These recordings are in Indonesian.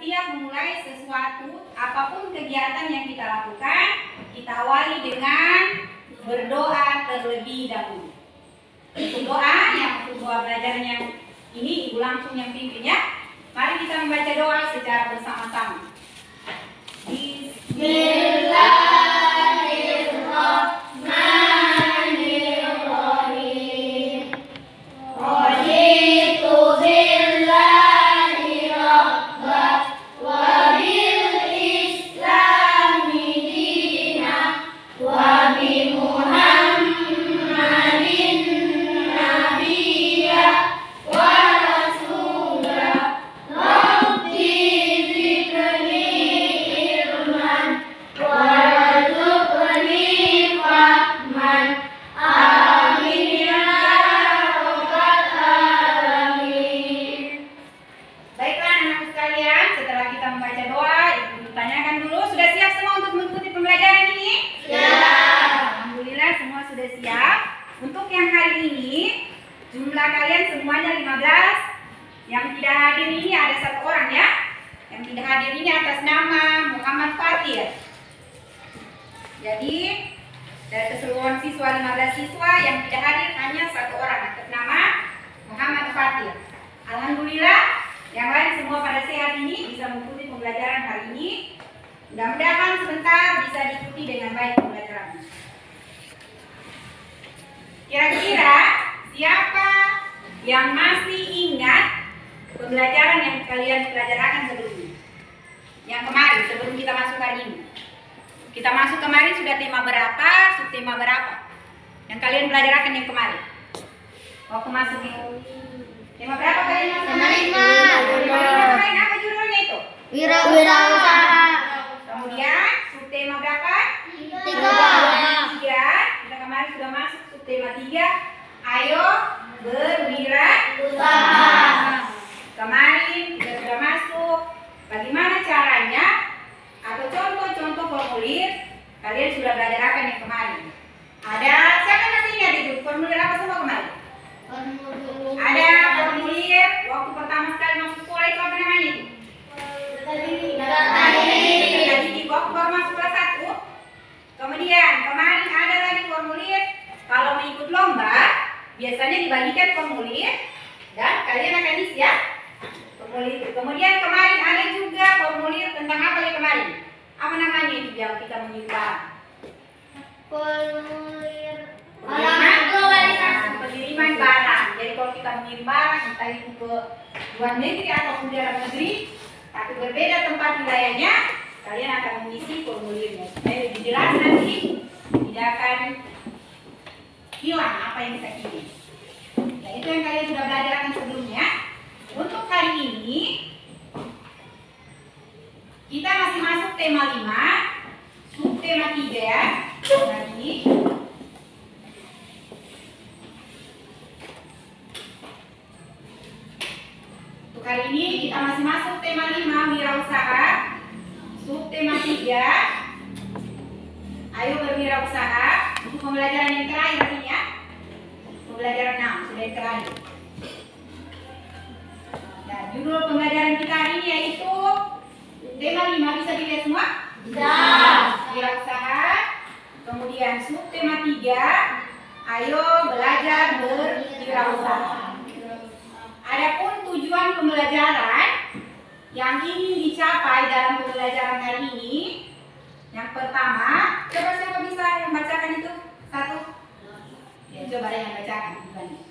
setiap memulai sesuatu, apapun kegiatan yang kita lakukan, kita awali dengan berdoa terlebih dahulu. Untuk doa, yang untuk doa belajarnya ini Ibu langsung yang pimpin ya. Mari kita membaca doa secara bersama-sama. Bismillahirrahmanirrahim. Raditu billahi rabbah wa bil islami dina wa bi Muhammadin nabiyya wa rasulah. Rabbi zidni ilman warzuqni fahman. Amin ya rabbal alamin. Baiklah anak-anak sekalian, setelah kita membaca doa, Ibu tanyakan dulu, sudah siap semua untuk mengikuti pembelajaran ini? Siap. Alhamdulillah semua sudah siap. Untuk yang hari ini, jumlah kalian semuanya 15. Yang tidak hadir ini ada 1 orang ya. Yang tidak hadir ini atas nama Muhammad Fatir. Jadi dari keseluruhan siswa 15 siswa yang tidak hadir hanya 1 orang atas nama Muhammad Fatir. Alhamdulillah yang lain semua pada sehat ini bisa mengikuti pembelajaran hari ini. Mudah-mudahan sebentar bisa diikuti dengan baik pembelajarannya. Kira-kira siapa yang masih ingat pembelajaran yang kalian pelajarakan sebelumnya? Yang kemarin sebelum kita masuk hari ini. Kita masuk kemarin sudah tema berapa, subtema berapa? Yang kalian pelajarakan yang kemarin. Waktu masuk tema berapa kalian masuk? Tema 5. Kemarin apa judulnya itu? Wirausaha. Kemudian subtema berapa? 3. Kita kemarin sudah masuk subtema 3. Ayo berwirausaha. Kemarin kita sudah masuk bagaimana caranya atau contoh-contoh formulir. Kalian sudah belajarkan yang kemarin. Ada siapa masih ingat itu formulir apa semua kemarin? Ada formulir waktu pertama sekali masuk sekolah itu apa namanya itu? Jadi waktu baru masuk kelas 1. Kemudian kemarin ada lagi formulir kalau mau ikut lomba biasanya dibagikan formulir dan kalian akan isi ya formulir itu. Kemudian kemarin ada juga formulir tentang apa lagi kemarin? Apa namanya itu yang kita mengirim barang? Formulir pengiriman barang. Jadi kalau kita mengirim barang entah itu ke luar negeri atau ke dalam negeri, tapi berbeda tempat wilayahnya, kalian akan mengisi formulirnya. Supaya lebih jelas nanti tidak akan hilang apa yang kita kirim. Nah, itu yang kalian sudah belajarkan sebelumnya. Untuk hari ini kita masih masuk tema 5, subtema 3 ya. Hari ini untuk hari ini kita masih masuk tema 5 wirausaha, subtema 3 ayo berwirausaha. Untuk pembelajaran yang terakhir ini ya, pembelajaran 6 sudah yang terakhir. Nah, judul pembelajaran kita hari ini yaitu tema 5, bisa dilihat semua? Bisa. Wirausaha. Kemudian subtema 3, ayo belajar berwirausaha. Adapun tujuan pembelajaran yang ingin dicapai dalam pembelajaran hari ini, yang pertama, coba siapa bisa membacakan itu? 1. Ya, coba yang bacakan.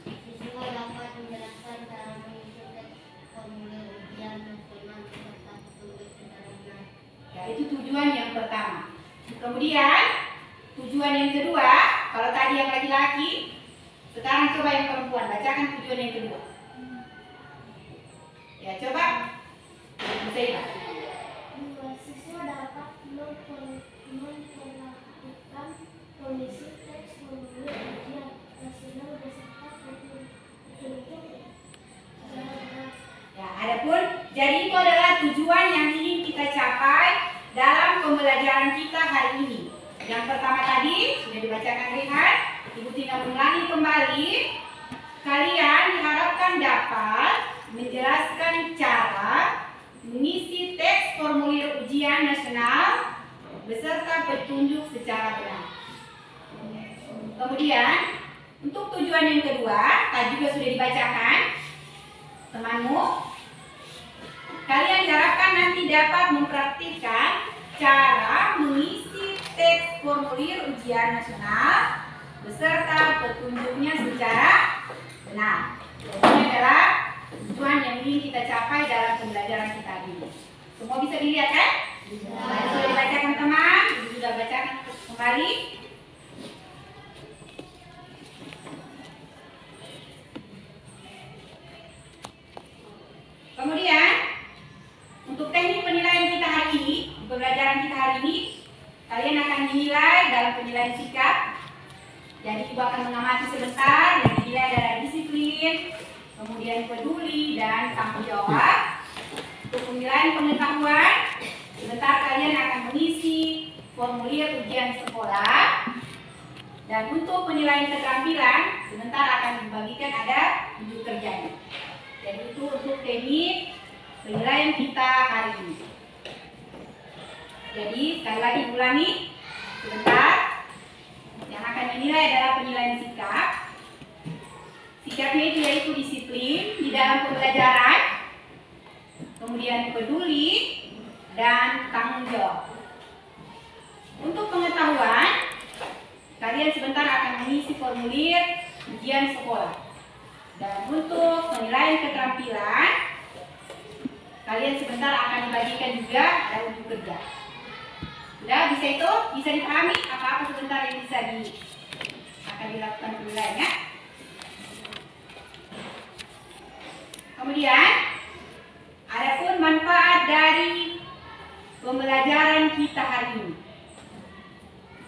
Siswa dapat menjelaskan cara mengisi formulir ujian musiman serta tulis sederhana. Ya, itu tujuan yang pertama. Kemudian tujuan yang kedua, kalau tadi yang laki-laki, sekarang coba yang perempuan bacakan tujuan yang kedua. Ya, coba. Bisa. Siswa dapat memperlakukan kondisi teks formulir ujian nasional beserta petunjuk. Ya, adapun jadi itu adalah tujuan yang ingin kita capai dalam pembelajaran kita hari ini. Yang pertama tadi sudah dibacakan Rehan, Ibu tinggal ulangi kembali. Kalian diharapkan dapat menjelaskan cara mengisi tes teks formulir ujian nasional beserta petunjuk secara benar. Kemudian, untuk tujuan yang kedua, tadi juga sudah dibacakan, temanmu. Kalian diharapkan nanti dapat mempraktikkan cara mengisi teks formulir ujian nasional beserta petunjuknya secara benar. Ini adalah tujuan yang ingin kita capai dalam pembelajaran kita ini. Semua bisa dilihat kan? Bisa. Sudah dibacakan teman, sudah bacakan kembali. Kemudian, untuk teknik penilaian kita hari ini, pembelajaran kita hari ini, kalian akan dinilai dalam penilaian sikap. Jadi ibu akan mengamati sebentar, yang dinilai adalah disiplin, kemudian peduli dan tanggung jawab. Untuk penilaian pengetahuan, sebentar kalian akan mengisi formulir ujian sekolah. Dan untuk penilaian keterampilan, sebentar akan dibagikan ada 7 kerjanya. Jadi itu untuk teknik penilaian kita hari ini. Jadi sekali lagi ulangi sebentar. Yang akan dinilai adalah penilaian sikap. Sikapnya itu yaitu disiplin di dalam pembelajaran, kemudian peduli dan tanggung jawab. Untuk pengetahuan, kalian sebentar akan mengisi formulir ujian sekolah. Dan untuk penilaian keterampilan, kalian sebentar akan dibagikan juga ada ujian kerja. Sudah bisa itu? Bisa dipahami apa-apa sebentar yang bisa akan dilakukan penilaiannya. Kemudian, adapun manfaat dari pembelajaran kita hari ini.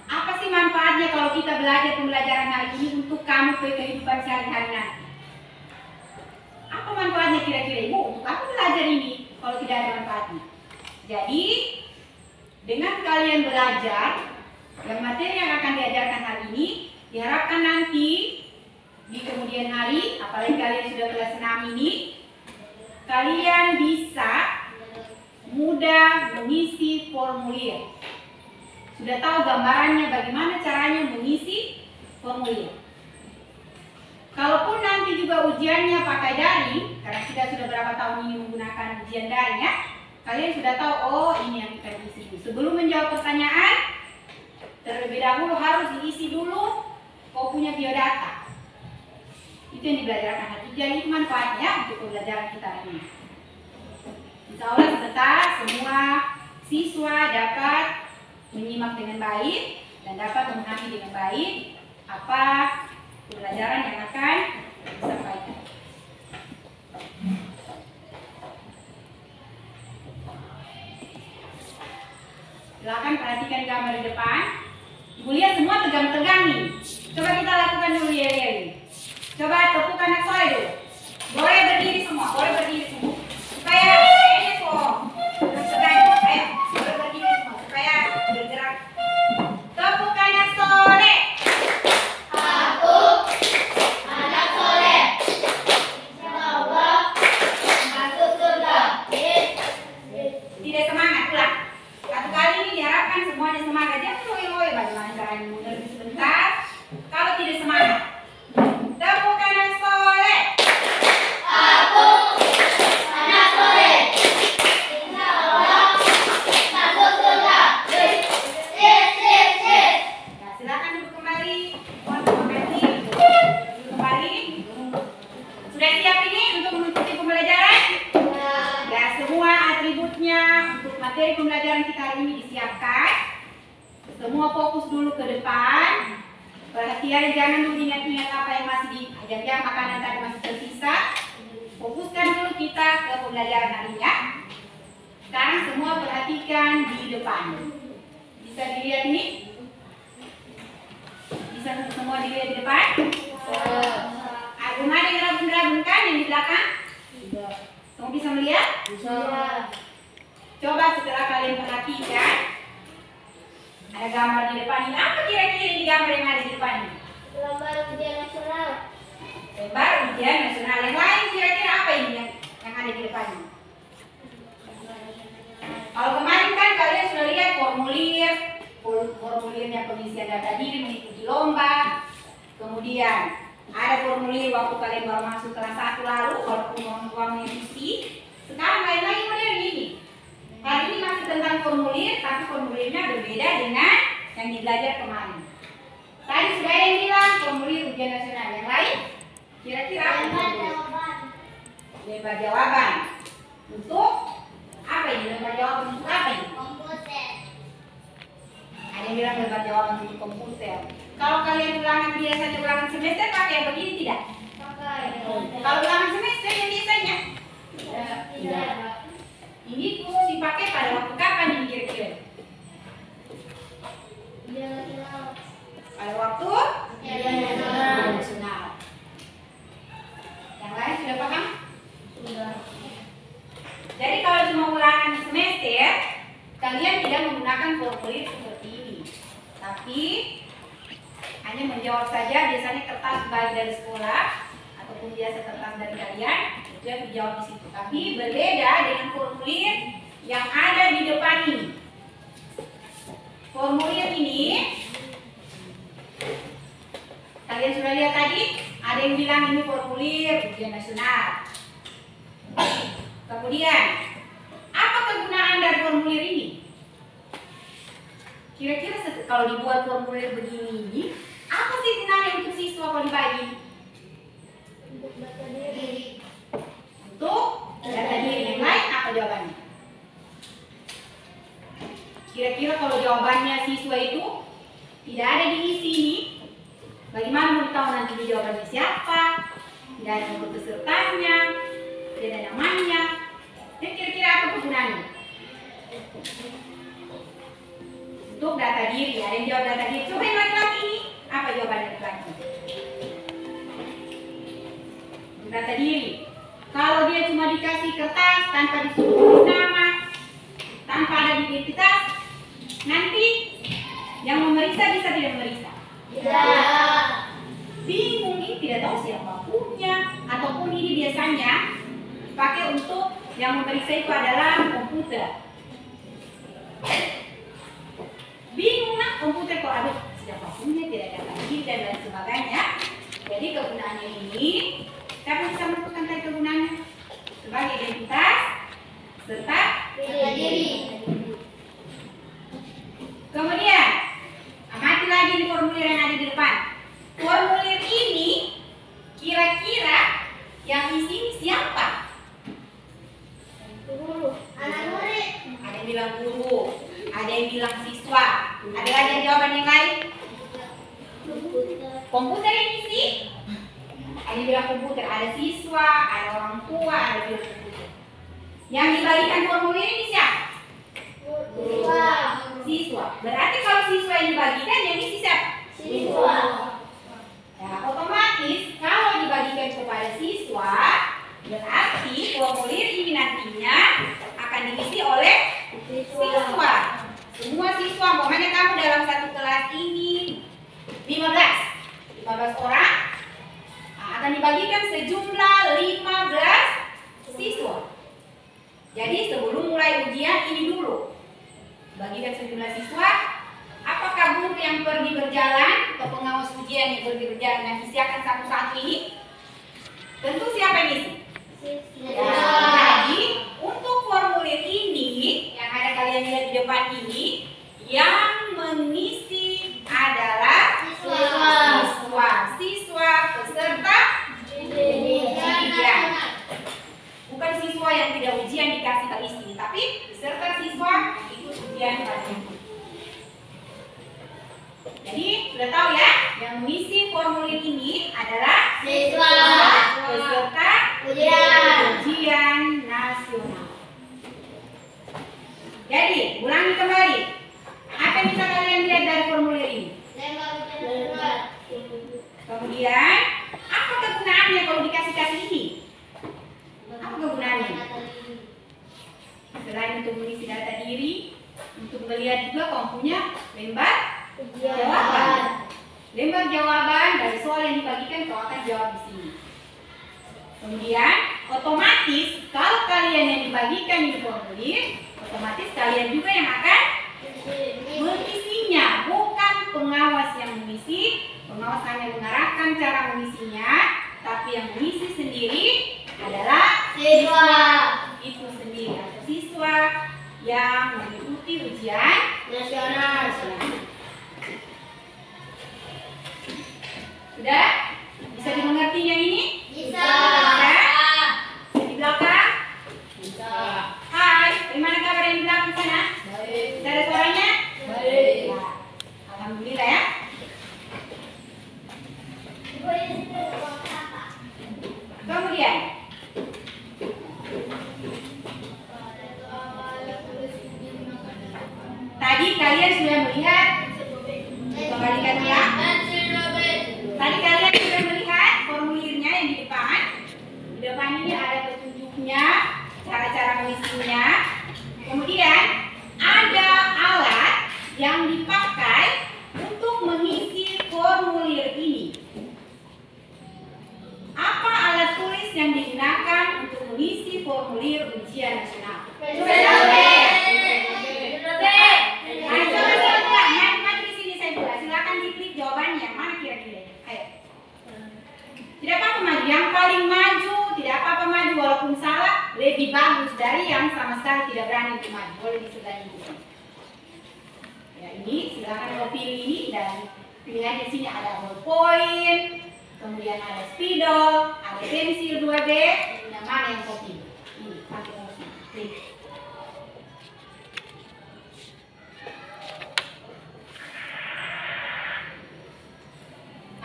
Apa sih manfaatnya kalau kita belajar pembelajaran hari ini untuk kamu ke kehidupan sehari-hari nanti? Apa manfaatnya kira-kira ibu? Untuk apa belajar ini kalau tidak ada manfaatnya? Jadi, dengan kalian belajar, yang materi yang akan diajarkan hari ini, diharapkan nanti di kemudian hari, apalagi kalian sudah kelas 6 ini, kalian bisa mudah mengisi formulir. Sudah tahu gambarannya bagaimana caranya mengisi formulir. Kalaupun nanti juga ujiannya pakai daring, karena kita sudah berapa tahun ini menggunakan ujian daring ya, kalian sudah tahu, oh ini yang kita isi. Sebelum menjawab pertanyaan, terlebih dahulu harus diisi dulu kau punya biodata. Itu yang dibelajarkan hari ini. Jadi manfaatnya untuk pembelajaran kita ini. Insya Allah sebentar semua siswa dapat menyimak dengan baik dan dapat memahami dengan baik apa pembelajaran yang akan disampaikan. Silakan perhatikan gambar di depan. Ibu lihat semua tegang-tegang nih. Coba kita lakukan dulu ya. Coba tepuk anak sore dulu. Boleh berdiri semua, boleh berdiri semua. Supaya ini kok tegang. Ayo, boleh berdiri semua supaya bergerak. Tepuk anak sore. Aku anak soleh, insya masuk surga. Tidak semangat, ulang. Satu kali ini diharapkan semuanya semangat. Jangan loyo-loyo bagaimana caranya mundur sebentar. Kalau tidak semangat, tepuk kanan soleh. Aku anak soleh, insya Allah masuk surga. Nah, silakan duduk kembali. Mohon dimengerti. Duduk kembali. Sudah siap ini untuk mengikuti pembelajaran? Ya, semua atributnya untuk materi pembelajaran kita hari ini disiapkan. Semua fokus dulu ke depan. Perhatian, jangan dulu ingat-ingat apa yang masih diajarkan, makanan tadi masih tersisa. Fokuskan dulu kita ke pembelajaran hari ini ya. Sekarang semua perhatikan di depan. Bisa dilihat ini? Bisa semua dilihat di depan? Rumah ada yang rabun-rabun kan yang di belakang? Kamu bisa melihat? Bisa. Coba setelah kalian perhatikan, ada gambar di depan ini. Apa kira-kira ini gambar yang ada di depan ini? Lembar ujian nasional. Lembar ujian nasional. Yang lain kira-kira apa ini yang ada di depan ini? formulirnya pengisian data diri mengikuti lomba. Kemudian ada formulir waktu kalian baru masuk kelas 1 lalu, walaupun uangnya isi. Sekarang lain lagi model ini. Kali ini masih tentang formulir, tapi formulirnya berbeda dengan yang dibelajar kemarin. Tadi sudah ada yang bilang formulir ujian nasional. Yang lain? Kira-kira apa? Lembar jawaban. Untuk apa ini? Lembar jawaban untuk apa ini? Komputer. Ada yang bilang lembar jawaban untuk komputer. Kalau kalian ulangan biasanya ulangan semester pakai yang begini tidak? Kalau ulangan semester yang biasanya? Tidak. Ini tuh dipakai pada waktu kapan ini kira-kira? Pada waktu nasional. Yang lain sudah paham? Sudah. Jadi kalau cuma ulangan semester, kalian tidak menggunakan formulir seperti ini, tapi hanya menjawab saja. Biasanya kertas baik dari sekolah ataupun biasa kertas dari kalian itu yang dijawab di situ. Tapi berbeda dengan formulir yang ada di depan ini. Formulir ini kalian sudah lihat tadi, ada yang bilang ini formulir ujian nasional. Kemudian, apa kegunaan dari formulir ini? Kira-kira kalau dibuat formulir begini ini, apa sih gunanya untuk siswa kalau dibagi? Untuk data diri. Untuk data diri. Yang lain apa jawabannya? Kira-kira kalau jawabannya siswa itu tidak ada diisi ini, bagaimana mau tahu nanti di jawabannya siapa? Tidak ada nomor pesertanya, tidak ada namanya. Dan kira-kira apa kegunaannya? Untuk data diri. Ada yang jawab data diri. Coba yang laki-laki ini, apa jawabannya laki-laki? Untuk data diri. Kalau dia cuma dikasih kertas tanpa disuruh tulis nama, tanpa ada identitas, nanti yang memeriksa bisa tidak memeriksa? Tidak. Bingung, ini tidak tahu siapa punya, ataupun ini biasanya dipakai untuk yang memeriksa itu adalah komputer. Bingung lah komputer kok ada siapa punya, tidak ada lagi dan lain sebagainya. Jadi kegunaannya ini, siapa bisa menentukan tadi kegunaannya? Sebagai identitas serta Data diri. kemudian amati lagi di formulir yang ada di depan. Formulir ini kira-kira yang isi siapa? Guru. Anak murid. Ada yang bilang guru, ada yang bilang siswa. Ada lagi yang jawaban yang lain? Komputer. Komputer yang isi? Ada yang bilang komputer, ada siswa, ada orang tua, ada yang bilang komputer. Yang dibagikan formulir ini siapa? Siswa. Siswa. Berarti kalau siswa yang dibagikan yang isi siapa? Siswa. Nah, otomatis kalau dibagikan kepada siswa, berarti formulir ini nantinya akan diisi oleh siswa. Semua siswa, pokoknya kamu dalam satu kelas ini 15 orang, akan dibagikan sejumlah 15 siswa. Jadi sebelum mulai ujian ini dulu bagikan sejumlah siswa. Apakah guru yang pergi berjalan atau pengawas ujian yang pergi berjalan yang isiakan satu-satu ini? Tentu siapa yang isi? Ya, jadi untuk formulir ini yang ada kalian lihat di depan ini, yang mengisi adalah siswa peserta ujian. Bukan siswa yang tidak ujian dikasih ke isi, tapi peserta siswa ikut ujian pada itu. Jadi sudah tahu ya, yang mengisi formulir ini adalah Siswa. peserta ujian nasional. Jadi ulangi kembali, apa yang bisa kalian lihat dari formulir ini? Kemudian apa kegunaannya kalau dikasih ini? Apa kegunaannya? Selain untuk mengisi data diri, untuk melihat juga kamu punya lembar jawaban. Lembar jawaban dari soal yang dibagikan kau akan jawab di sini. Kemudian otomatis kalau kalian yang dibagikan di formulir, otomatis kalian juga yang akan hanya mengarahkan cara mengisinya, tapi yang mengisi sendiri adalah Siswa. itu sendiri atau siswa yang mengikuti ujian Nasional. Sudah? Bisa dimengerti yang ini? Bisa. Bisa? Di belakang? Bisa. Hai, bagaimana kabar yang di belakang sana? Baik. Bisa ada suaranya? Baik. Ya. Alhamdulillah ya. Kemudian, tadi kalian sudah melihat, kembalikan ulang. Tadi kalian sudah melihat formulirnya yang di depan. Di depan ini ada petunjuknya, cara-cara mengisinya. Kemudian ada alat yang dipakai untuk mengisi formulir ini. Apa alat tulis yang digunakan untuk mengisi formulir ujian nasional? Maju di sini saya buka. Silakan diklik jawabannya. Mana kira-kira? Ayo. Tidak apa-apa maju. Yang paling maju, tidak apa-apa maju walaupun salah, lebih bagus dari yang sama sekali tidak berani untuk maju. Boleh di sebelah ini. Ya, ini silakan mau pilih ini dan pilihan di sini ada ballpoint, kemudian ada spidol, ada pensil 2B. Yang mana yang kau pilih? Ini pakai mouse. Klik.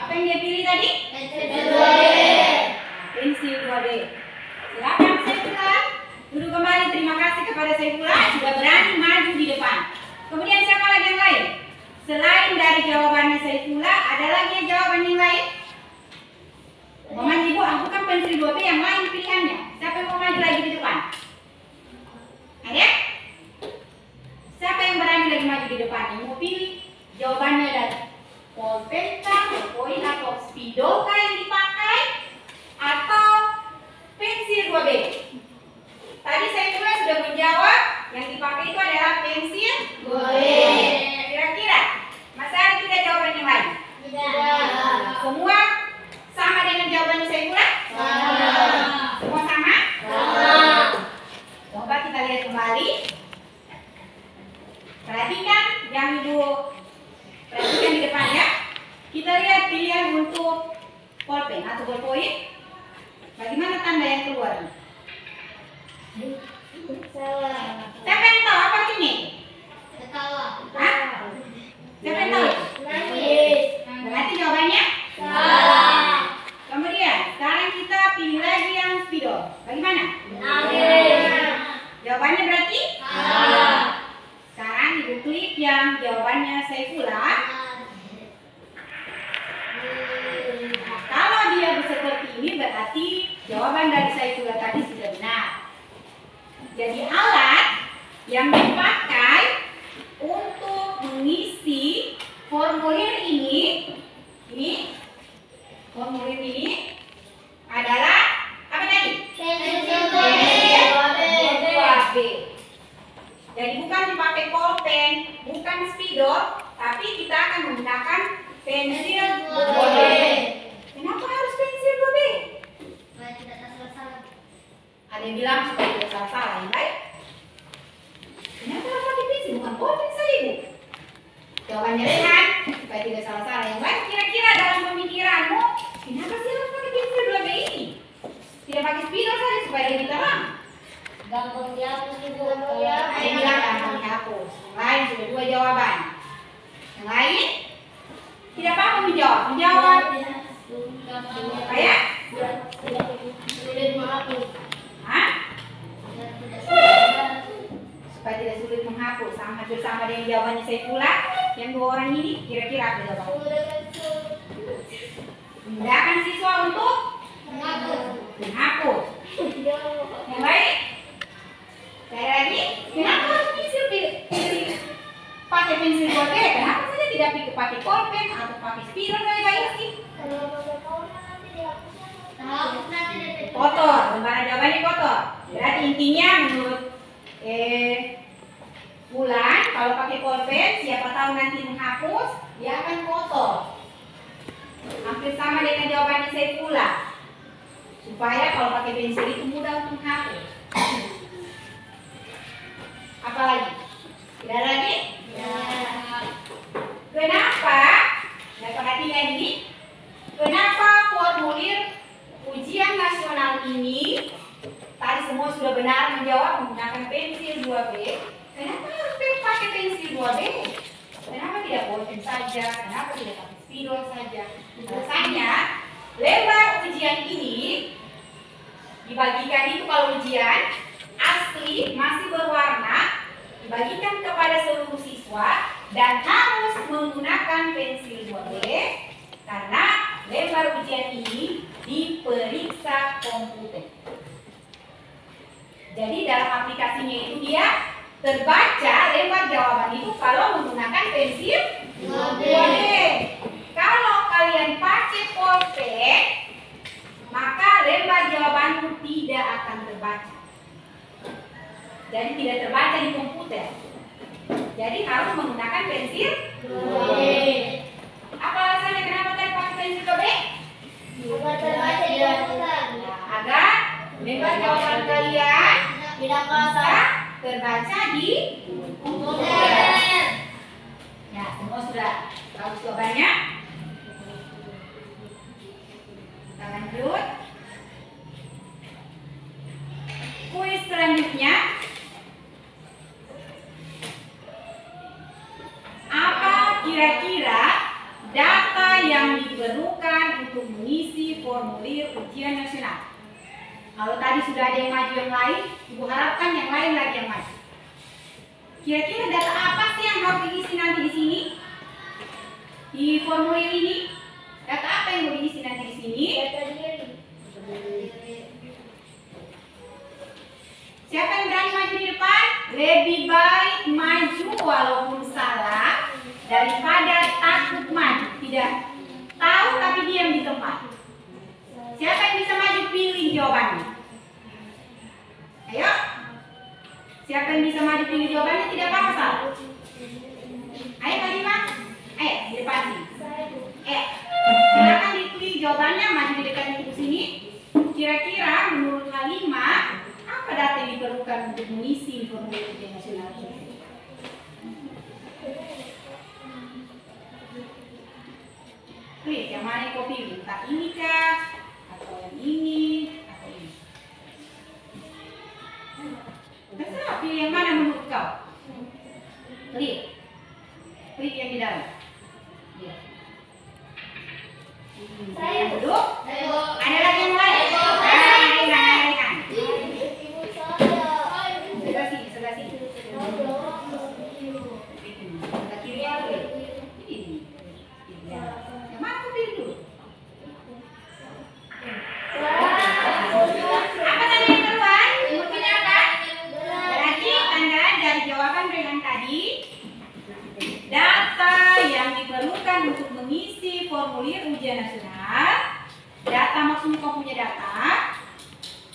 Apa yang dia pilih tadi? Pensil 2B. Silakan Saifullah. Duduk kembali. Terima kasih kepada Saifullah sudah berani maju di depan. Kemudian siapa lagi yang lain? Selain dari jawabannya Saifullah, ada lagi yang jawaban yang lain? Momen ibu, bukan pensil 2B yang lain pilihannya. Siapa yang mau maju lagi di depan? Ada? Siapa yang berani lagi maju di depan? Yang mau pilih jawabannya dari pulpen, poin atau spidol yang dipakai atau pensil 2B? Tadi Saifullah sudah menjawab yang dipakai itu adalah pensil 2B. Kira-kira masih ada tidak jawaban yang lain? Semua sama dengan jawabannya Saifullah? Semua sama? Coba kita lihat kembali. Perhatikan yang ibu perhatikan di depan ya. Kita lihat pilihan untuk pulpen atau ballpoint. Bagaimana tanda yang keluar? Siapa yang tahu apa ini? Hah? Siapa yang tahu? Berarti jawabannya? Kemudian sekarang kita pilih lagi yang spidol. Bagaimana? Jawabannya berarti? Sekarang ibu klik yang jawabannya Saifullah. Nah, kalau dia seperti ini berarti jawaban dari Saifullah tadi sudah benar. Jadi alat yang dipakai untuk mengisi formulir ini formulir ini adalah apa tadi? Pensil 2B. Jadi bukan dipakai pulpen, bukan spidol, tapi kita akan menggunakan pensil 2B. Kenapa harus pensil 2B? Ada yang bilang supaya tidak salah-salah, yang baik. Kenapa harus pakai pensil? Bukan pulpen saja, Ibu. Jawabannya kan, supaya tidak salah-salah. Yang baik, kira-kira dalam pemikiranmu, kenapa sih harus pakai pensil 2B ini? Tidak pakai spidol saja supaya lebih terang. Gampang dihapus Ibu. Ada yang bilang gampang dihapus. Yang lain sudah 2 jawaban. Yang lain tidak apa menjawab. Menjawab apa ya? Sulit menghapus. Hah? Supaya tidak sulit menghapus. Hampir sama dengan jawabannya Saifullah. Yang 2 orang ini kira-kira apa jawabannya? Memudahkan siswa untuk menghapus. Yang lain? Sekali lagi, kenapa harus pensil pakai pensil 2B? Kenapa saja tidak pakai pulpen atau pakai spidol dari baik sih? Kotor, lembaran jawabannya kotor. Berarti intinya menurut Bulan, kalau pakai pulpen siapa tahu nanti menghapus dia akan kotor. Hampir sama dengan jawabannya Saifullah. Supaya kalau pakai pensil itu mudah untuk menghapus. Apa lagi? Tidak ada lagi? Ya. Kenapa? Nah, perhatikan ini. Kenapa formulir ujian nasional ini tadi semua sudah benar menjawab menggunakan pensil 2B? Kenapa harus pakai pensil 2B? Kenapa tidak bolpen saja? Kenapa tidak pakai spidol saja? Alasannya, lembar ujian ini dibagikan itu kalau ujian asli masih berwarna dibagikan kepada seluruh siswa dan harus menggunakan pensil 2B karena lembar ujian ini diperiksa komputer. Jadi dalam aplikasinya itu dia terbaca lembar jawaban itu kalau menggunakan pensil 2B. Kalau kalian pakai pulpen, maka lembar jawabanmu tidak akan terbaca. Jadi tidak terbaca di komputer. Jadi harus menggunakan pensil 2B. Apa alasannya kenapa tadi pakai pensil 2B? Agar terbaca di komputer. Agar lembar jawaban kalian Tidak bisa kosong. terbaca di Komputer. Ya, semua sudah tahu jawabannya. Kita lanjut. Kuis selanjutnya. Apa kira-kira data yang diperlukan untuk mengisi formulir ujian nasional? Kalau tadi sudah ada yang maju yang lain, Ibu harapkan yang lain lagi yang maju. Kira-kira data apa sih yang harus diisi nanti di sini? Di formulir ini, data apa yang mau diisi nanti di sini? Data diri. Siapa yang berani maju di depan? Lebih baik maju walaupun salah daripada takut maju, tidak tahu tapi diam di tempat. Siapa yang bisa maju pilih jawabannya? Ayo. Siapa yang bisa maju pilih jawabannya tidak apa-apa salah. Ayo Kak Dima. Di depan sini. Silakan dipilih jawabannya, maju di dekat ibu sini. Kira-kira menurut Halimah apa data yang diperlukan untuk mengisi formulir ujian nasional ini? Klik yang mana yang kau pilih? Entah ini kah? Atau yang ini? Atau ini? Terserah pilih yang mana menurut kau. Klik. Klik yang di dalam. Ya. Saya. Duduk. Ayo. Ada lagi yang lain? Ayo. Naikkan. Ibu saya. Sebelah sini, sebelah sini. Sebelah kiri ya, klik. Ini. Ya. Yang mana kau pilih dulu? Apa tadi yang keluar? Buktinya apa? Berarti tanda dari jawaban Rehan tadi, data yang diperlukan untuk mengisi formulir ujian nasional, data maksudnya kau punya data.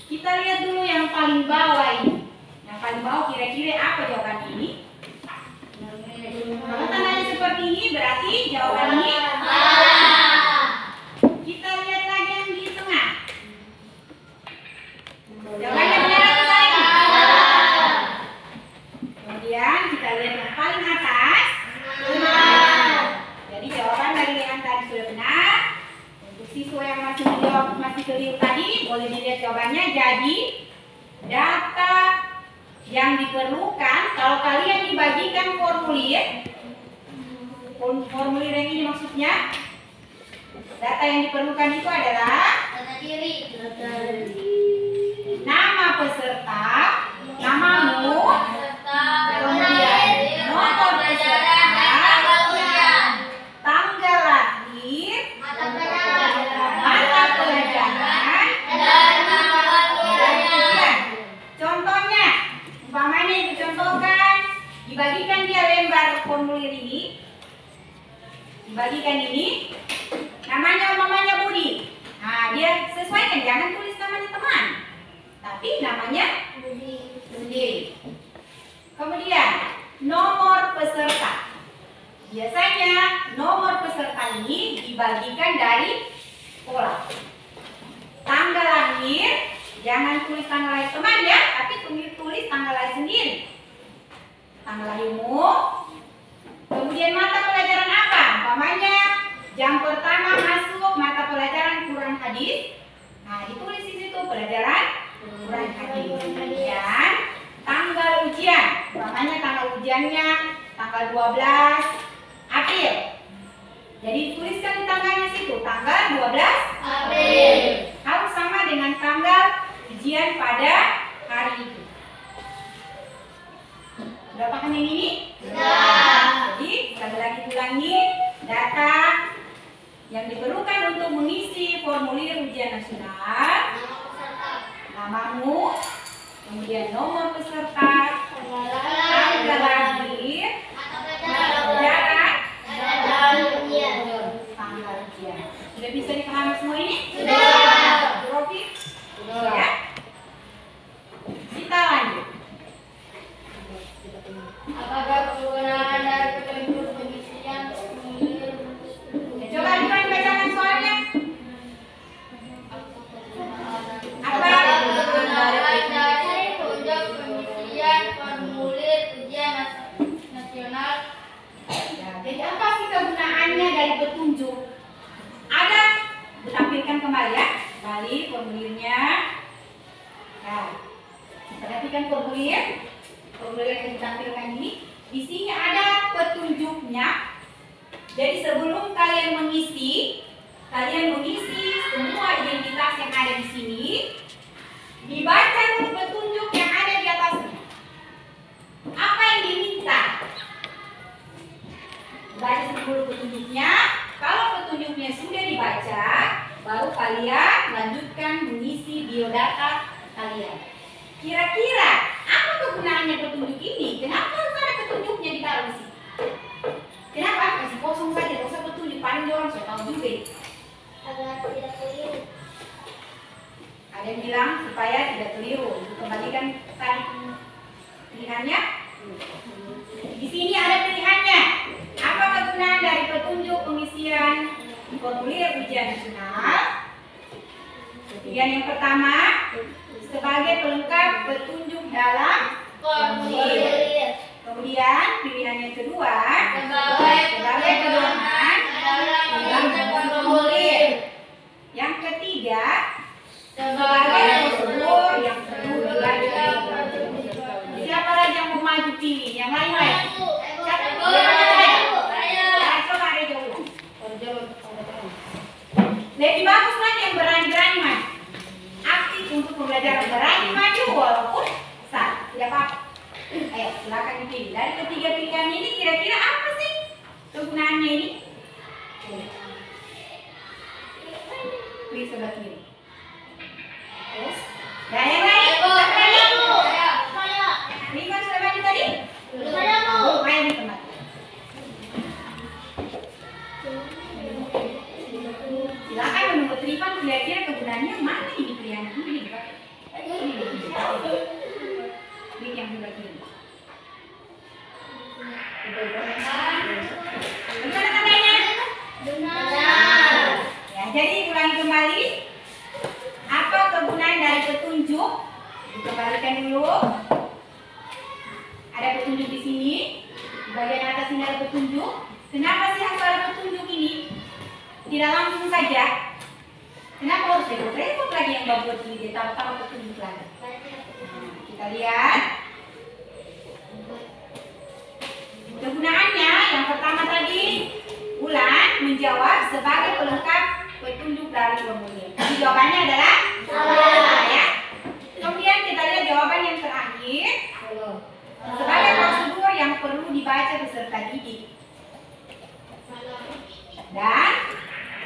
Kita lihat dulu yang paling bawah ini. Yang paling bawah kira-kira apa jawaban ini? Kalau tandanya seperti ini berarti jawaban ini. Kita lihat lagi yang di tengah. Jawabannya benar atau salah? Kemudian kita lihat yang paling atas. Jadi jawaban dari yang tadi sudah benar. Untuk siswa yang masih menjawab masih keliru tadi, boleh dilihat jawabannya. Jadi data yang diperlukan kalau kalian dibagikan formulir yang ini maksudnya, data yang diperlukan itu adalah Data diri. nama peserta, namamu, Serta kemudian nomor peserta, tanggal lahir, mata pelajaran, mata pelajaran, dan nama ujian. Contohnya, umpamanya dicontohkan, dibagikan dia lembar formulir ini, dibagikan ini, namanya umpamanya Budi. Nah, dia sesuaikan, jangan tulis namanya teman, tapi namanya sendiri. Kemudian nomor peserta. Biasanya nomor peserta ini dibagikan dari pola. Tanggal lahir, jangan tulis tanggal lahir teman ya, tapi tulis tanggal lahir sendiri. Tanggal lahirmu. Kemudian mata pelajaran apa? Umpamanya jam pertama masuk mata pelajaran Quran hadis. Nah, ditulis di situ pelajaran Quran hadis. Kemudian tanggal ujian. Umpamanya tanggal ujiannya tanggal 12 April. Jadi tuliskan di tanggalnya situ, tanggal 12 April. harus sama dengan tanggal ujian pada hari itu. Sudah paham yang ini? Sudah. Jadi sekali lagi ulangi data yang diperlukan untuk mengisi formulir ujian nasional. Namamu, kemudian nomor peserta, tanggal lahir, jarak, tanggal ujian. Sudah bisa dipahami semua ini? Sudah. Rofi? Ya. Kita lanjut. Apakah kewenangan dari petunjuk pengisian formulir? Coba dibacakan soalnya. Apa? Kewenangan dari petunjuk pengisian formulir ujian nasional. Ya, jadi apa sih kegunaannya dari petunjuk? Ada, ditampilkan kembali ya, kembali formulirnya. Nah, perhatikan formulir yang ditampilkan ini. Di sini ada petunjuknya. Jadi sebelum kalian mengisi semua identitas yang ada di sini, dibaca dulu petunjuk yang ada di atasnya. Apa yang diminta? Baca dulu petunjuknya. Kalau petunjuknya sudah dibaca, baru kalian lanjutkan mengisi biodata kalian. Kira-kira apa kegunaannya petunjuk ini? Kenapa harus ada petunjuknya ditaruh di sini? Kenapa? Kasih kosong saja, tidak usah petunjuk. Paling orang sudah tahu juga. Agar tidak keliru. Ada yang bilang supaya tidak keliru. Kembalikan tadi pilihannya. Di sini ada pilihannya. Apa kegunaan dari petunjuk pengisian formulir ujian nasional? Pilihan yang pertama, sebagai pelengkap petunjuk dalam formulir. Kemudian pilihan yang kedua, sebagai pedoman dalam formulir. Yang ketiga, sebagai prosedur yang perlu dibaca. Siapa lagi yang mau maju pilih? Yang lain-lain? Siapa? Coba ada jauh. Lebih bagus kan yang berani-berani maju. Aktif untuk pembelajaran, berani maju walaupun salah. Tidak apa-apa. Ayo silakan dipilih. Dari ketiga pilihan ini kira-kira apa sih kegunaannya ini? Pilih sebelah kiri. Terus, nah yang lain? Siapa lagi? Rima sudah maju tadi? Ayo di tempat. Silakan menurut Rifan kira-kira kegunaannya mana ini pilihan ini? Pilih yang sebelah kiri. Bagaimana tandanya? Benar. Ya, jadi ulangi kembali. Apa kegunaan dari petunjuk? Dikembalikan dulu. Ada petunjuk di sini. Di bagian atas ini ada petunjuk. Kenapa sih harus ada petunjuk ini? Tidak langsung saja. Kenapa harus repot-repot lagi yang buat ini? Taruh petunjuk lagi. Kita lihat. Kegunaannya yang pertama tadi, Ulan menjawab sebagai pelengkap petunjuk dari formulir. Jadi jawabannya adalah salah ya. Kemudian kita lihat jawaban yang terakhir, sebagai prosedur yang perlu dibaca peserta didik. Dan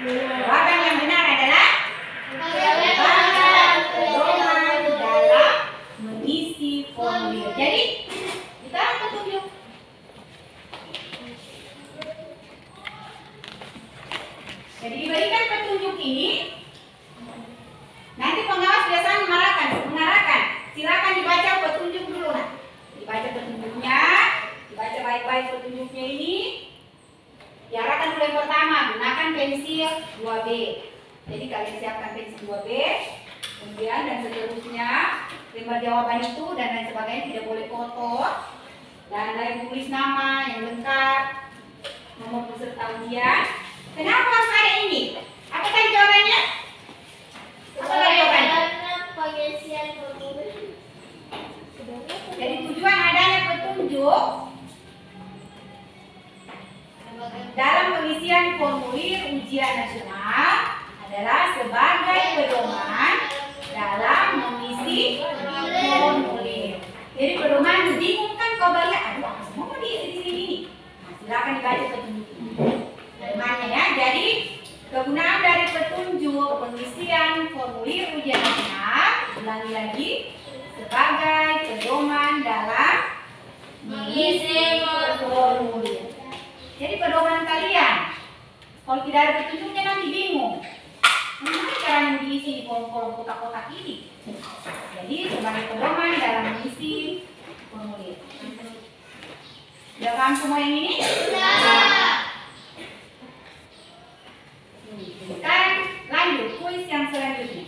jawaban yang benar adalah pedoman dalam mengisi formulir. Jadi ditaruh petunjuk. Jadi diberikan petunjuk ini. Nanti pengawas biasanya mengarahkan. Silakan dibaca petunjuk dulu nah. Dibaca petunjuknya, dibaca baik-baik petunjuknya ini. Diarahkan dulu yang pertama, gunakan siapkan pensil 2B. Jadi kalian siapkan pensil 2B, kemudian dan seterusnya lembar jawaban itu dan lain sebagainya, tidak boleh kotor, dan lain tulis nama yang lengkap, nomor peserta ujian. Kenapa harus ada ini? Apa tadi jawabannya? Apa tadi jawabannya? Karena pengisian formulir. Jadi tujuan adanya petunjuk dalam pengisian formulir ujian nasional adalah sebagai pedoman dalam mengisi formulir. Jadi pedoman bingung kan kau balik, aduh apa semua mau diisi di sini ini. Nah, silakan dibaca petunjuk ini. Pedomannya ya. Jadi kegunaan dari petunjuk pengisian formulir ujian nasional, ulangi lagi, sebagai pedoman dalam mengisi formulir. Jadi pedoman kalian, kalau tidak ada petunjuknya nanti bingung. Bagaimana caranya diisi di kolom-kolom kotak-kotak ini? Jadi sebagai pedoman dalam mengisi formulir. Sudah paham semua yang ini? Sudah. Sekarang lanjut kuis yang selanjutnya.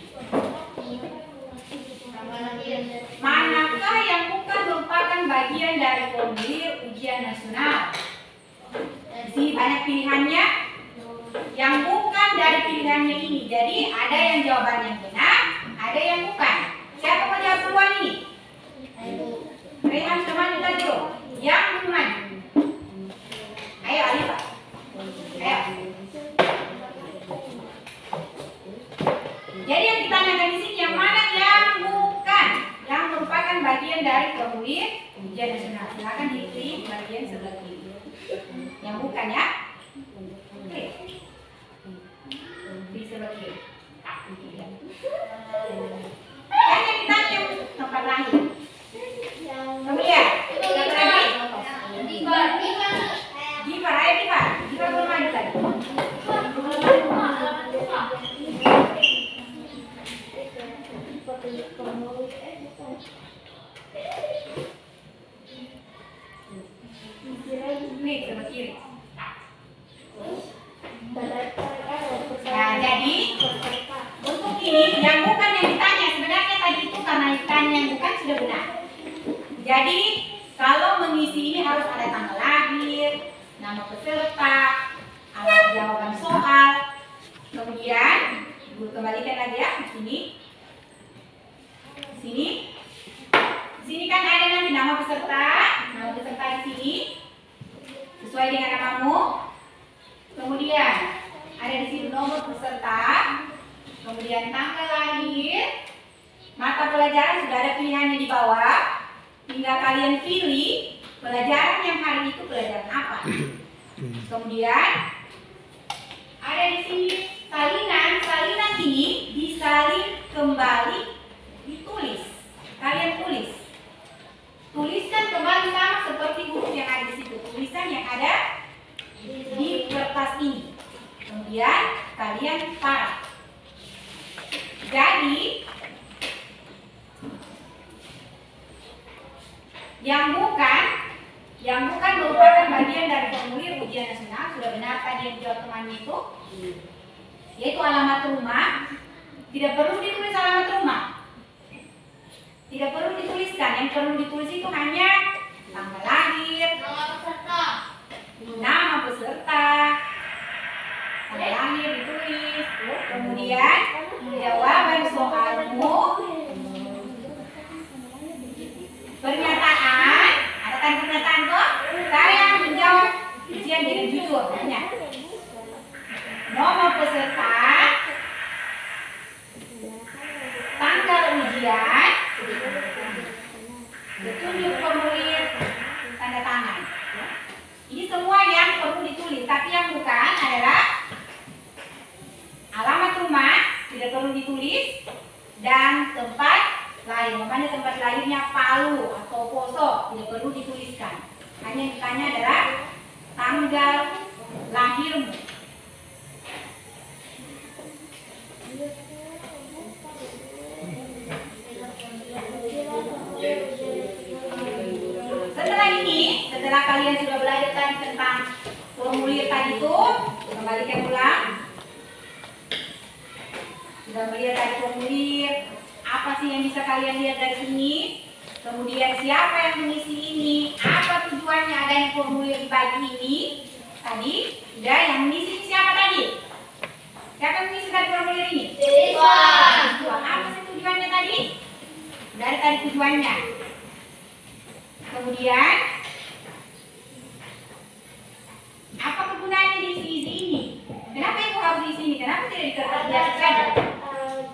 Manakah yang bukan merupakan bagian dari formulir ujian nasional? Di sini banyak pilihannya. Yang bukan dari pilihannya ini. Jadi ada yang jawabannya benar, ada yang bukan. Siapa mau jawab duluan ini? Rehan teman kita dulu. Yang belum maju. Ayo Alifah. Ayo. Jadi yang ditanyakan di sini yang mana yang bukan, yang merupakan bagian dari formulir ujian nasional. Silakan dipilih bagian sebelah kiri. Yang bukan ya. Oke. Di sebelah kiri. Kan yang ditanya tempat lahir. Kemudian, siapa lagi? Gifar, ayo Gifar. Gifar belum maju tadi. Nih, sebelah kiri. Nah, jadi untuk ini yang bukan yang ditanya, sebenarnya tadi itu karena ditanya yang bukan sudah benar. Jadi kalau mengisi ini harus ada tanggal lahir, nama peserta, alat jawaban soal. Kemudian Ibu kembalikan lagi ya di sini. Di sini. Di sini kan ada nanti nama peserta di sini sesuai dengan namamu. Kemudian ada di sini nomor peserta, kemudian tanggal lahir, mata pelajaran sudah ada pilihannya di bawah. Tinggal kalian pilih pelajaran yang hari itu pelajaran apa. Kemudian ada di sini salinan ini disalin kembali ditulis. Kalian tuliskan kembali sama seperti huruf yang ada di situ. Tulisan yang ada di kertas ini. Kemudian kalian taruh. Jadi yang bukan merupakan bagian dari formulir ujian nasional. Sudah benar tadi yang dijawab temannya itu, yaitu alamat rumah. Tidak perlu ditulis alamat rumah, tidak perlu dituliskan. Yang perlu ditulis itu hanya tanggal lahir, nama peserta, tanggal lahir ditulis, kemudian jawaban soalmu, pernyataan, ada tanda pernyataan kok? Saya menjawab ujian dengan jujur, hanya nomor peserta, tanggal ujian, petunjuk formulir, tanda tangan. Ini semua yang perlu ditulis, tapi yang bukan adalah alamat rumah, tidak perlu ditulis, dan tempat lahir. Makanya tempat lahirnya Palu atau Poso tidak perlu dituliskan. Hanya yang ditanya adalah tanggal lahirmu. Setelah kalian sudah belajar tadi tentang formulir tadi itu, kembalikan ulang. Sudah melihat tadi formulir, apa sih yang bisa kalian lihat dari sini? Kemudian siapa yang mengisi ini? Apa tujuannya adanya formulir dibagi ini? Tadi sudah yang mengisi ini siapa tadi? Siapa yang mengisi tadi formulir ini? Siswa. Siswa. Apa sih tujuannya tadi? Dari tadi tujuannya. Kemudian apa kegunaannya diisi ini? Kenapa ibu harus diisi ini? Kenapa tidak di kertas biasa saja?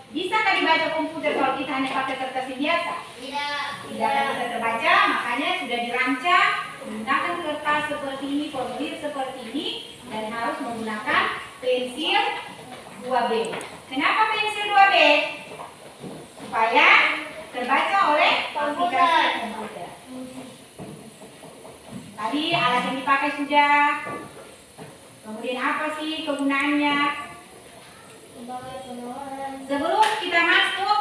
Bisakah dibaca komputer kalau kita hanya pakai kertas biasa? Tidak. Tidak akan bisa terbaca, makanya sudah dirancang menggunakan kertas seperti ini, formulir seperti ini, dan harus menggunakan pensil 2B. Kenapa pensil 2B? Supaya terbaca oleh aplikasi komputer. Tadi alat yang dipakai sudah. Kemudian apa sih kegunaannya? Sebelum kita masuk,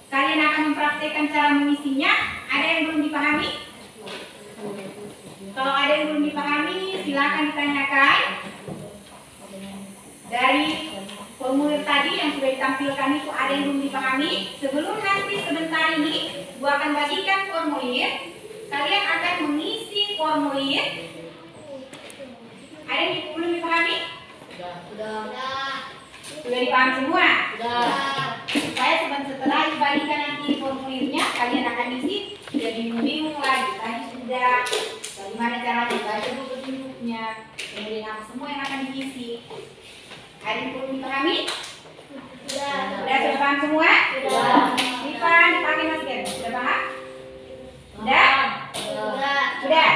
kalian akan mempraktekkan cara mengisinya. Ada yang belum dipahami? Kalau ada yang belum dipahami, silakan ditanyakan. Dari formulir tadi yang sudah ditampilkan itu ada yang belum dipahami. Sebelum nanti sebentar ini, gua akan bagikan formulir. Kalian akan mengisi formulir. Ada yang belum dipahami? Sudah dipahami semua? Supaya setelah dibagikan nanti formulirnya, kalian akan isi, tidak bingung-bingung lagi. Tadi sudah, bagaimana caranya baca dulu petunjuknya, kemudian apa semua yang akan diisi. Ada yang belum dipahami? Sudah paham semua? Dipan, dipakai masker. Sudah paham? Sudah? Sudah?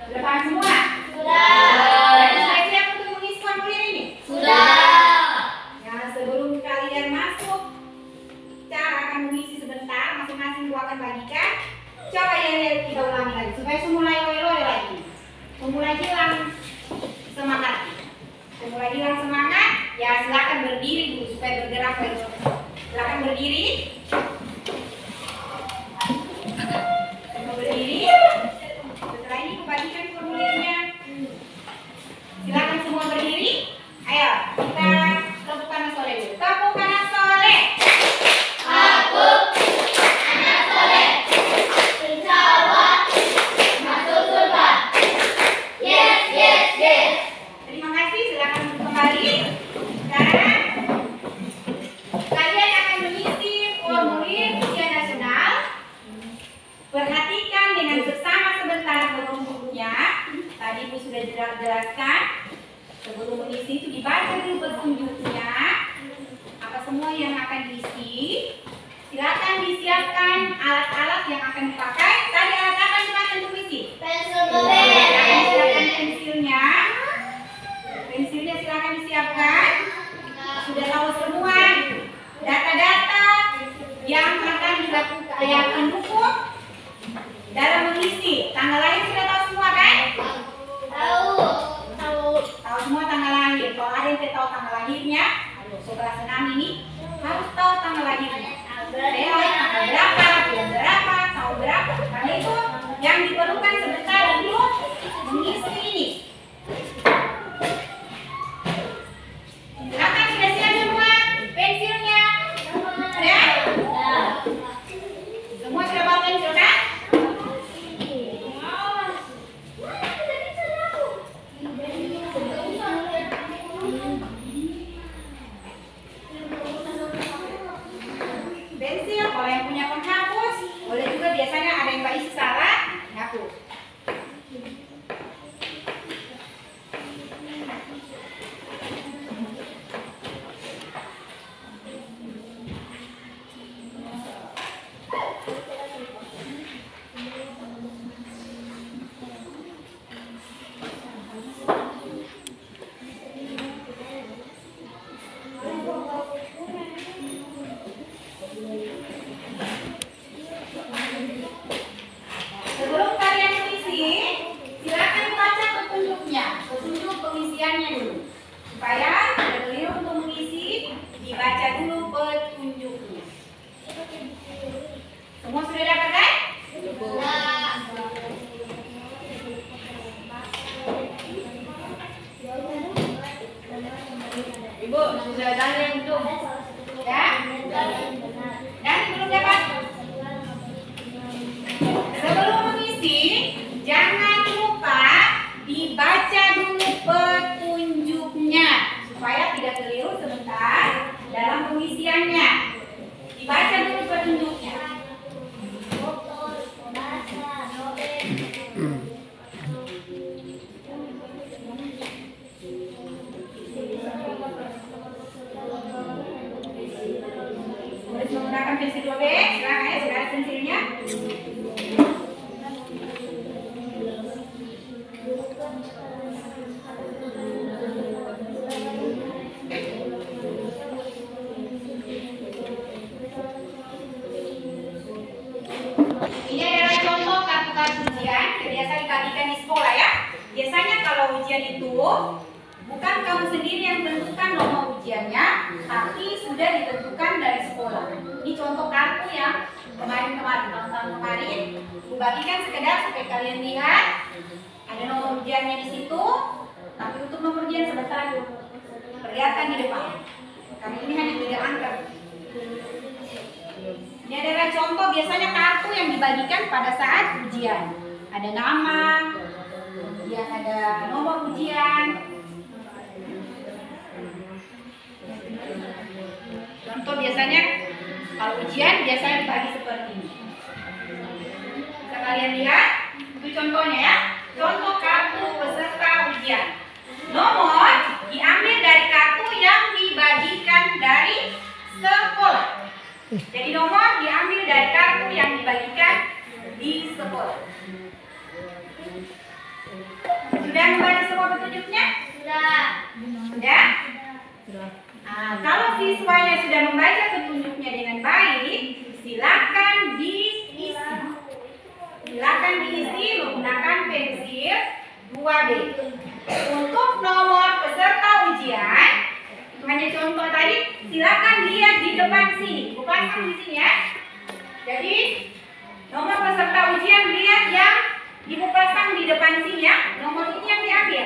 Sudah paham semua? Dan sudah siap untuk mengisi formulir ini? Nah, sebelum kalian masuk, cara akan mengisi sebentar, masing-masing gua akan bagikan. Coba ya kita ulangi lagi, supaya semula loe-loe lagi. Semula hilang semangat. Semula hilang semangat, ya silakan berdiri dulu supaya bergerak lagi. Silakan berdiri. Berdiri. Setelah ini kubagikan formulirnya. Silakan semua berdiri. Ayo, kita tepuk kanan sore dulu. Tepuk kanan sore. Terima kasih, silakan kembali. Sekarang kalian akan mengisi formulir ujian nasional. Perhatikan dengan seksama sebentar petunjuknya. Tadi Ibu sudah jelaskan. Sebelum mengisi itu dibaca dulu petunjuknya. Apa semua yang akan diisi. Silakan disiapkan alat-alat yang akan dipakai. Tadi alat apa yang silakan untuk isi? Silakan pensilnya. Pensilnya silakan disiapkan. Sudah tahu semua data-data yang akan dilakukan, yang mendukung dalam mengisi. Tanggal lahir sudah tahu semua kan? Tahu semua tanggal lahir. Kalau ada yang tidak tahu tanggal lahirnya, aduh, sebelah senam ini harus tahu tanggal lahirnya. Tanggal berapa, bulan berapa, tahun berapa. Karena itu yang diperlukan Sudah kalian belum? Ya? Dan belum dapat? Sebelum mengisi, jangan lupa dibaca dulu petunjuknya supaya tidak keliru sebentar dalam pengisiannya. Dibaca dulu petunjuknya. Harus menggunakan pensil 2B, silakan ya, sudah ada pensilnya. Ini adalah contoh kartu-kartu ujian yang biasa dibagikan di sekolah ya. Biasanya kalau ujian itu bukan kamu sendiri yang tentukan nomor ujiannya, tapi sudah ditentukan dari sekolah. Ini contoh kartu yang kemarin-kemarin, tahun-tahun kemarin, dibagikan sekedar supaya kalian lihat ada nomor ujiannya di situ. Tapi untuk nomor ujian sebentar perlihatkan di depan. Kami ini hanya 3 angka. Ini adalah contoh biasanya kartu yang dibagikan pada saat ujian. Ada nama, kemudian ada nomor ujian. Contoh biasanya kalau ujian biasanya dibagi seperti ini. Bisa kalian lihat, itu contohnya ya. Contoh kartu peserta ujian. Nomor diambil dari kartu yang dibagikan dari sekolah. Jadi nomor diambil dari kartu yang dibagikan di sekolah. Sudah membaca semua petunjuknya? Sudah. Sudah? Nah, kalau siswanya sudah membaca petunjuknya dengan baik, silakan diisi. Silakan diisi menggunakan pensil 2B. Untuk nomor peserta ujian, hanya contoh tadi, silakan lihat di depan sini, bukan di sini ya. Jadi nomor peserta ujian lihat yang dipasang di depan sini ya. Nomor ini yang diambil.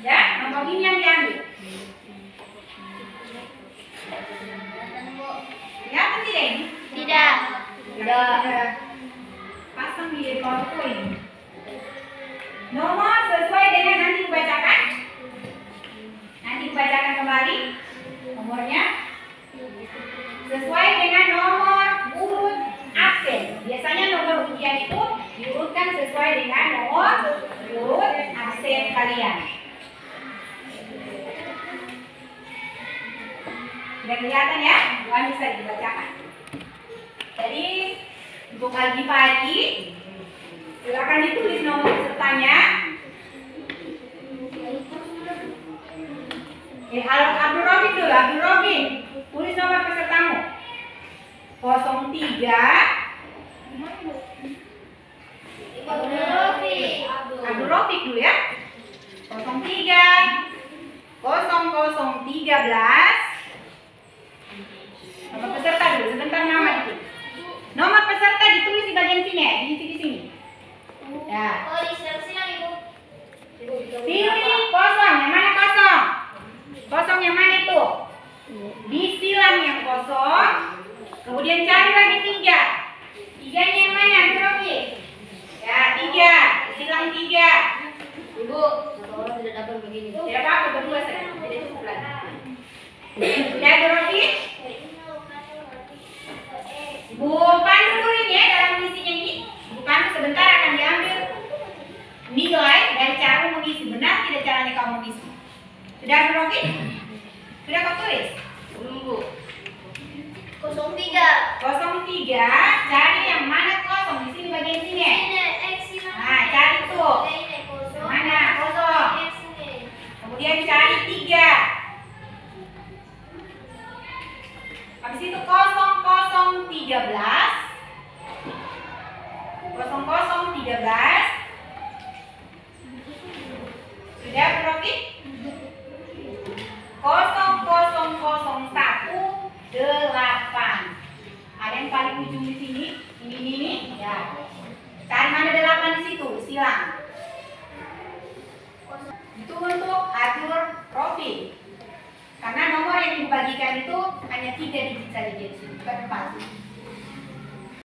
Ya, nomor ini yang diambil. Kelihatan tidak ini? Tidak. Tidak. Pasang di PowerPoint. Nomor sesuai dengan nanti dibacakan. Nanti dibacakan kembali nomornya. Sesuai dengan nomor urut absen. Biasanya nomor ujian itu diurutkan sesuai dengan nomor urut absen kalian. Sudah kelihatan ya? Bukan bisa dibacakan. Jadi untuk pagi-pagi silakan ditulis nomor pesertanya. Abdul Robin dulu, Abdul Robin. Tulis nomor pesertamu. 03 Abdul Robin dulu ya. 03 0013. Nomor peserta dulu, sebentar nama itu. Nomor peserta ditulis di bagian sini ya, di sini. Ya. Oh, di silang Ibu. Pilih kosong, yang mana kosong? Kosong yang mana itu? Disilang yang kosong. Kemudian cari lagi 3. 3-nya yang mana? Berapa? Ya, 3. Disilang 3. Ibu, kalau tidak dapat begini. Tidak apa-apa, berdua saja. Tidak cukup lagi. Sudah berapa? Bu Pandu dulu ini ya dalam mengisinya ini. Bu Pandu sebentar akan diambil nilai dari cara mengisi. Benar tidak caranya kamu mengisi? Sudah berapa? Sudah kau tulis? Belum, Bu. 03. 03. Cari yang mana kosong di sini bagian sini. Nah, cari tuh. Mana kosong? Kemudian cari 3. Habis itu 0013. 0013. Sudah berapa? 00018. Ada yang paling ujung di sini, ini ya. Cari mana 8 di situ, silang. Itu untuk atur profil. Karena nomor dibagikan itu hanya 3 digit saja, bukan 4.